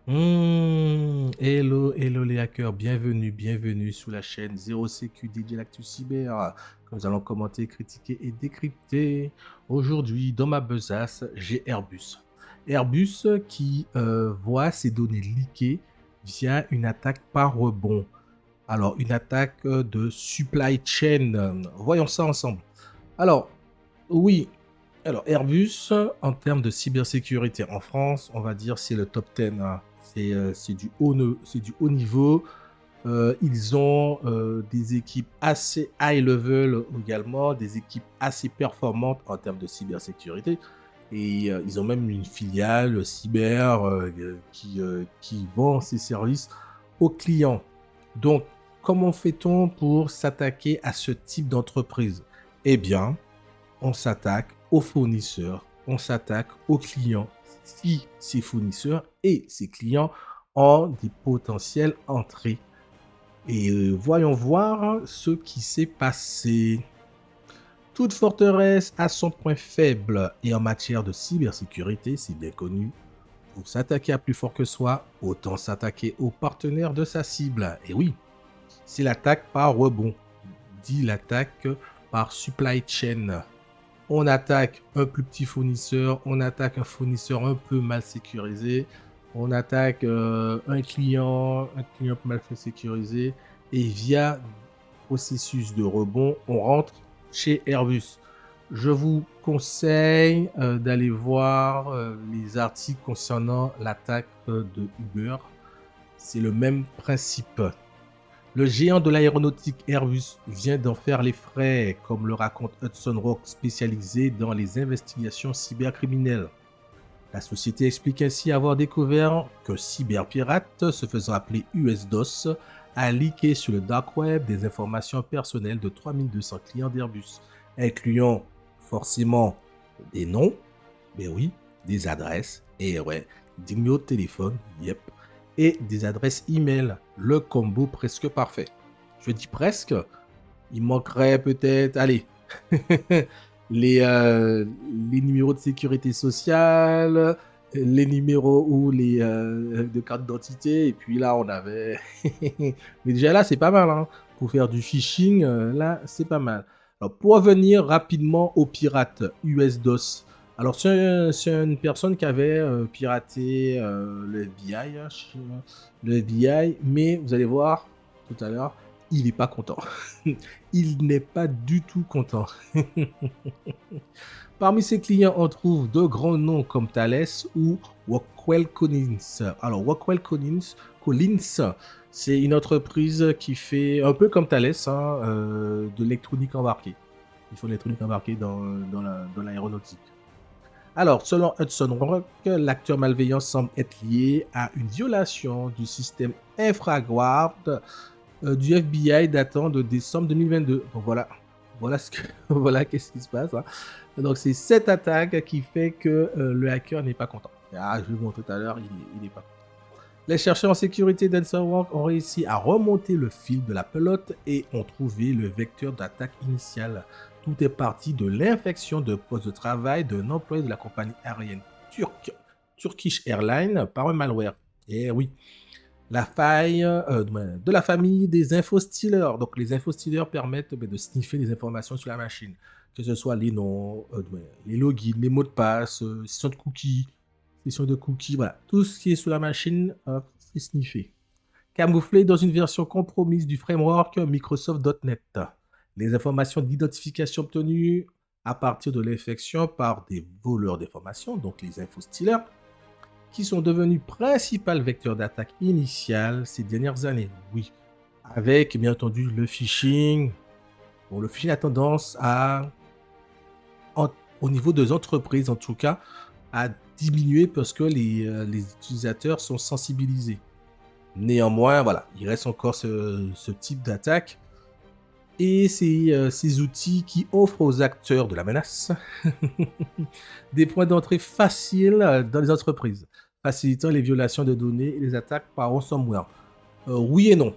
Hello, hello les hackers, bienvenue sur la chaîne 0CQ DJ Lactus Cyber, que nous allons commenter, critiquer et décrypter. Aujourd'hui, dans ma besace, j'ai Airbus. Airbus qui voit ses données leakées via une attaque par rebond. Alors, une attaque de supply chain. Voyons ça ensemble. Alors, oui, alors, Airbus, en termes de cybersécurité en France, on va dire c'est le top 10, hein. C'est du haut niveau. Ils ont des équipes assez high level également, des équipes assez performantes en termes de cybersécurité. Et ils ont même une filiale cyber qui vend ses services aux clients. Donc, comment fait-on pour s'attaquer à ce type d'entreprise? Eh bien, on s'attaque aux fournisseurs, on s'attaque aux clients. Si ces fournisseurs et ces clients ont des potentielles entrées. Et voyons voir ce qui s'est passé. Toute forteresse a son point faible et en matière de cybersécurité, c'est bien connu. Pour s'attaquer à plus fort que soi, autant s'attaquer aux partenaires de sa cible. Et oui, c'est l'attaque par rebond, dit l'attaque par supply chain. On attaque un plus petit fournisseur, on attaque un fournisseur un peu mal sécurisé, on attaque un client mal sécurisé, et via processus de rebond, on rentre chez Airbus. Je vous conseille d'aller voir les articles concernant l'attaque de Uber. C'est le même principe. Le géant de l'aéronautique Airbus vient d'en faire les frais, comme le raconte Hudson Rock, spécialisé dans les investigations cybercriminelles. La société explique ainsi avoir découvert que Cyberpirate, se faisant appeler US-DOS, a leaké sur le dark web des informations personnelles de 3200 clients d'Airbus, incluant forcément des noms, mais oui, des adresses, et ouais, des numéros de téléphone, yep, et des adresses email, le combo presque parfait. Je dis presque, il manquerait peut-être, allez, les, euh, les numéros de sécurité sociale, les numéros ou les de carte d'identité, et puis là on avait... Mais déjà là c'est pas mal, hein. Pour faire du phishing, là c'est pas mal. Alors, pour revenir rapidement aux pirates US-DOS, alors c'est une personne qui avait piraté le FBI, hein, le FBI, mais vous allez voir tout à l'heure, il n'est pas content. Il n'est pas du tout content. Parmi ses clients, on trouve de grands noms comme Thales ou Rockwell Collins. Alors, Collins, c'est une entreprise qui fait un peu comme Thales, hein, de l'électronique embarquée. Ils font de l'électronique embarquée dans l'aéronautique. Alors, selon Hudson Rock, l'acteur malveillant semble être lié à une violation du système InfraGuard du FBI datant de décembre 2022. Donc voilà voilà qu'est-ce qui se passe, hein. Donc c'est cette attaque qui fait que le hacker n'est pas content. Ah, je vais vous montrer tout à l'heure, il n'est pas content. Les chercheurs en sécurité d'Anselwork ont réussi à remonter le fil de la pelote et ont trouvé le vecteur d'attaque initial. Tout est parti de l'infection de poste de travail d'un employé de la compagnie aérienne turque, Turkish Airlines, par un malware. Et oui, la faille de la famille des infostealers. Donc les infostealers permettent de sniffer les informations sur la machine, que ce soit les noms, les logins, les mots de passe, session de cookies, voilà. Tout ce qui est sur la machine est sniffé. Camouflé dans une version compromise du framework Microsoft.NET. Les informations d'identification obtenues à partir de l'infection par des voleurs d'informations, donc les infostealers, qui sont devenus principal vecteur d'attaque initial ces dernières années. Oui, avec bien entendu le phishing. Bon, le phishing a tendance à, au niveau des entreprises en tout cas, à diminuer parce que les utilisateurs sont sensibilisés. Néanmoins, voilà, il reste encore ce type d'attaque. Et ces outils qui offrent aux acteurs de la menace des points d'entrée faciles dans les entreprises, facilitant les violations de données et les attaques par ransomware. Oui et non.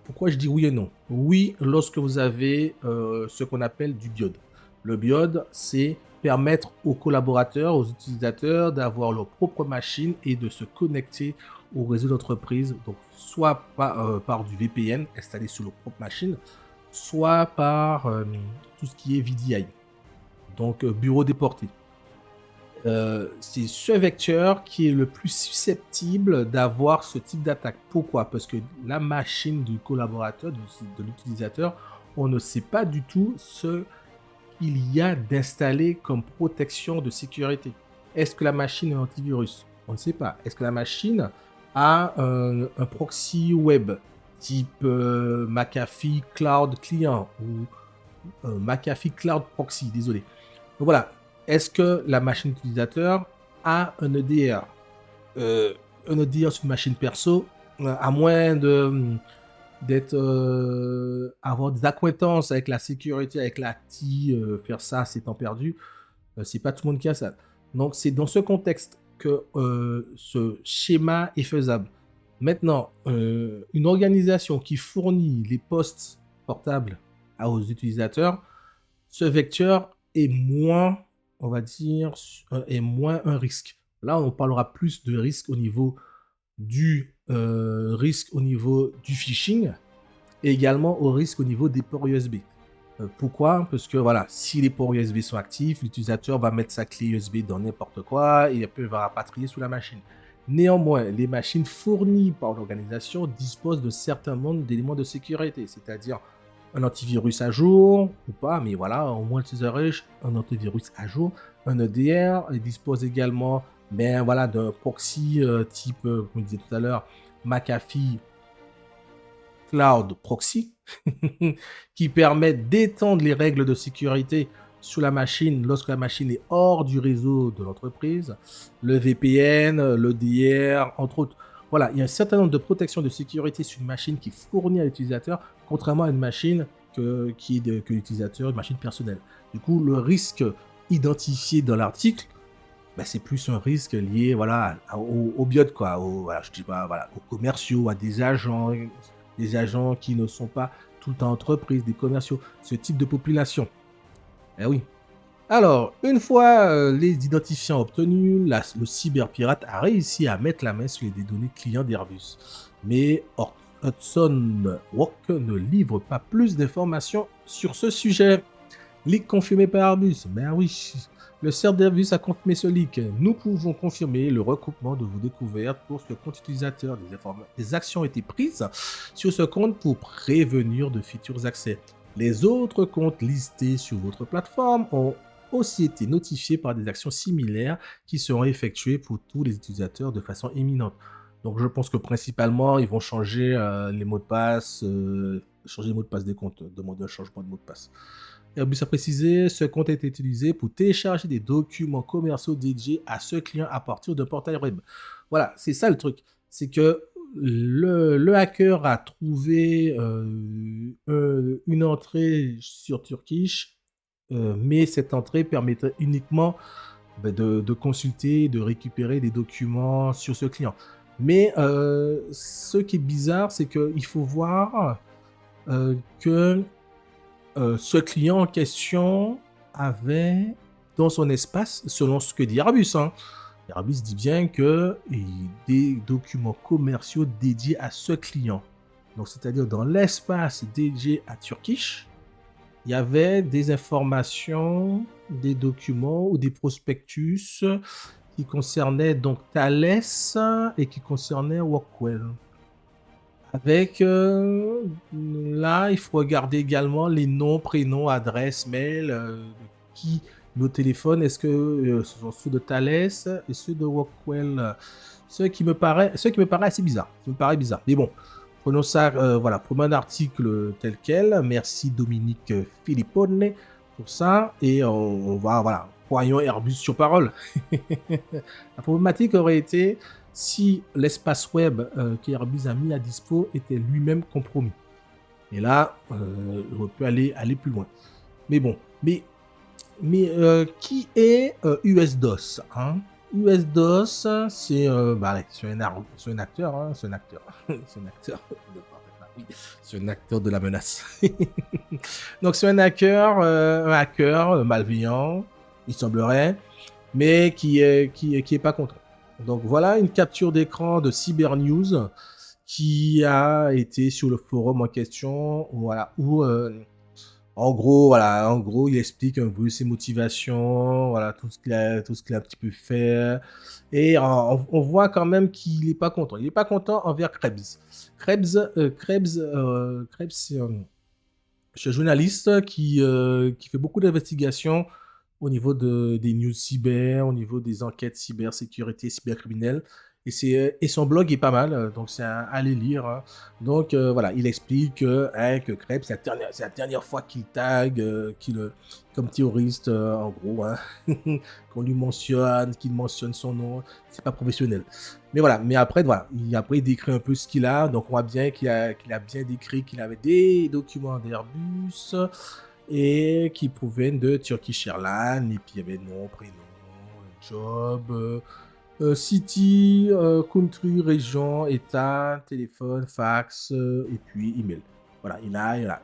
Pourquoi je dis oui et non? Oui, lorsque vous avez ce qu'on appelle du BIOD. Le BIOD, c'est permettre aux collaborateurs, aux utilisateurs d'avoir leur propre machine et de se connecter au réseau d'entreprise, donc soit par du VPN installé sur leur propre machine, soit par tout ce qui est VDI, donc bureau déporté. C'est ce vecteur qui est le plus susceptible d'avoir ce type d'attaque. Pourquoi? Parce que la machine du collaborateur, de l'utilisateur, on ne sait pas du tout ce qu'il y a d'installé comme protection de sécurité. Est-ce que la machine est antivirus? On ne sait pas. Est-ce que la machine a un proxy web type McAfee Cloud Client ou McAfee Cloud Proxy, désolé. Donc voilà, est-ce que la machine utilisateur a un EDR? Un EDR sur une machine perso, à moins avoir des acquaintances avec la sécurité, avec l'ATI, faire ça, c'est temps perdu. C'est pas tout le monde qui a ça. Donc c'est dans ce contexte que ce schéma est faisable. Maintenant, une organisation qui fournit les postes portables aux utilisateurs, ce vecteur est moins, on va dire, est moins un risque. Là, on parlera plus de risque au niveau du phishing et également au risque au niveau des ports USB. Pourquoi? Parce que voilà, si les ports USB sont actifs, l'utilisateur va mettre sa clé USB dans n'importe quoi et après il va rapatrier sous la machine. Néanmoins, les machines fournies par l'organisation disposent de certains nombres d'éléments de sécurité, c'est-à-dire un antivirus à jour ou pas, mais voilà, au moins un antivirus à jour, un EDR, il dispose également voilà, d'un proxy type, comme je disais tout à l'heure, McAfee Cloud Proxy, qui permet d'étendre les règles de sécurité sur la machine lorsque la machine est hors du réseau de l'entreprise, le VPN, l'EDR, entre autres. Voilà, il y a un certain nombre de protections de sécurité sur une machine qui est fournie à l'utilisateur, contrairement à une machine que l'utilisateur, une machine personnelle. Du coup, le risque identifié dans l'article, c'est plus un risque lié voilà, au biot, quoi, voilà, je dis pas, voilà, aux commerciaux, à des agents qui ne sont pas tout le temps entreprises, des commerciaux, ce type de population. Eh oui. Alors, une fois les identifiants obtenus, le cyberpirate a réussi à mettre la main sur les données clients d'Airbus. Mais Hudson Walk ne livre pas plus d'informations sur ce sujet. Leak confirmé par Airbus. Ben oui, le serveur d'Airbus a confirmé ce leak. Nous pouvons confirmer le recoupement de vos découvertes pour ce compte utilisateur. Des actions ont été prises sur ce compte pour prévenir de futurs accès. Les autres comptes listés sur votre plateforme ont aussi été notifiés par des actions similaires qui seront effectuées pour tous les utilisateurs de façon imminente. Donc je pense que principalement, ils vont changer les mots de passe, changer les mots de passe des comptes, demander un changement de mot de passe. Airbus a précisé, ce compte a été utilisé pour télécharger des documents commerciaux dédiés à ce client à partir d'un portail web. Voilà, c'est ça le truc. C'est que le hacker a trouvé une entrée sur Turkish, mais cette entrée permettait uniquement de consulter, de récupérer des documents sur ce client. Mais ce qui est bizarre, c'est qu'il faut voir que ce client en question avait dans son espace, selon ce que dit Airbus, Airbus dit bien que des documents commerciaux dédiés à ce client. Donc, c'est-à-dire dans l'espace dédié à Turkish, il y avait des informations, des documents ou des prospectus qui concernaient donc Thales et qui concernaient Rockwell. Avec, là, il faut regarder également les noms, prénoms, adresses, mails, qui nos téléphones, est-ce que ce sont ceux de Thales et ceux de Rockwell, ce qui me paraît assez bizarre. Ça me paraît bizarre. Mais bon, prenons ça, voilà, prenons un article tel quel. Merci Dominique Filippone pour ça. Et on va, voilà, croyons Airbus sur parole. La problématique aurait été si l'espace web qu'Airbus a mis à dispo était lui-même compromis. Et là, on peut aller plus loin. Mais bon, mais qui est US-DOS, US-DOS, c'est un acteur, c'est un acteur, c'est un acteur, oui, c'est un acteur de la menace. Donc c'est un hacker malveillant, il semblerait, mais qui est pas content. Donc voilà une capture d'écran de Cybernews qui a été sur le forum en question, voilà, où en gros, il explique un peu ses motivations, voilà, tout ce qu'il a un petit peu fait. Et on voit quand même qu'il n'est pas content. Il n'est pas content envers Krebs. Krebs, c'est un journaliste qui fait beaucoup d'investigations au niveau des news cyber, au niveau des enquêtes cybersécurité, cybercriminelles. Et son blog est pas mal, donc c'est à aller lire, hein. Donc voilà, il explique que Krebs, c'est la dernière fois qu'il tag, comme terroriste, en gros, hein. Qu'on lui mentionne, qu'il mentionne son nom, c'est pas professionnel. Mais voilà, après il décrit un peu ce qu'il a, donc on voit bien qu'il a bien décrit qu'il avait des documents d'Airbus, et qui proviennent de Turkish Airlines. Et puis il y avait nom, prénom, job, city, country, région, état, téléphone, fax, et puis email. Voilà, il a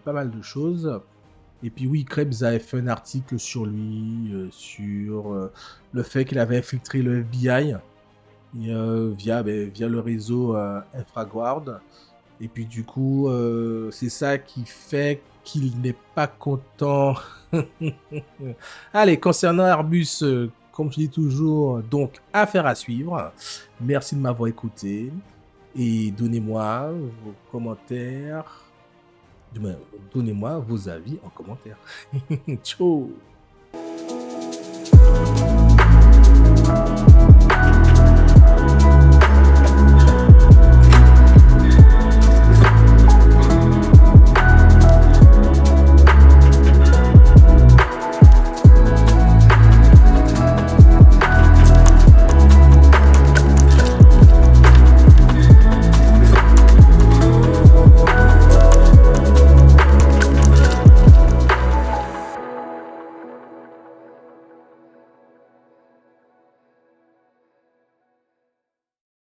pas mal de choses. Et puis oui, Krebs avait fait un article sur lui, sur le fait qu'il avait infiltré le FBI via le réseau InfraGuard. Et puis du coup, c'est ça qui fait qu'il n'est pas content. Allez, concernant Airbus, comme je dis toujours, donc affaire à suivre. Merci de m'avoir écouté et donnez-moi vos commentaires. Donnez-moi vos avis en commentaire. Ciao.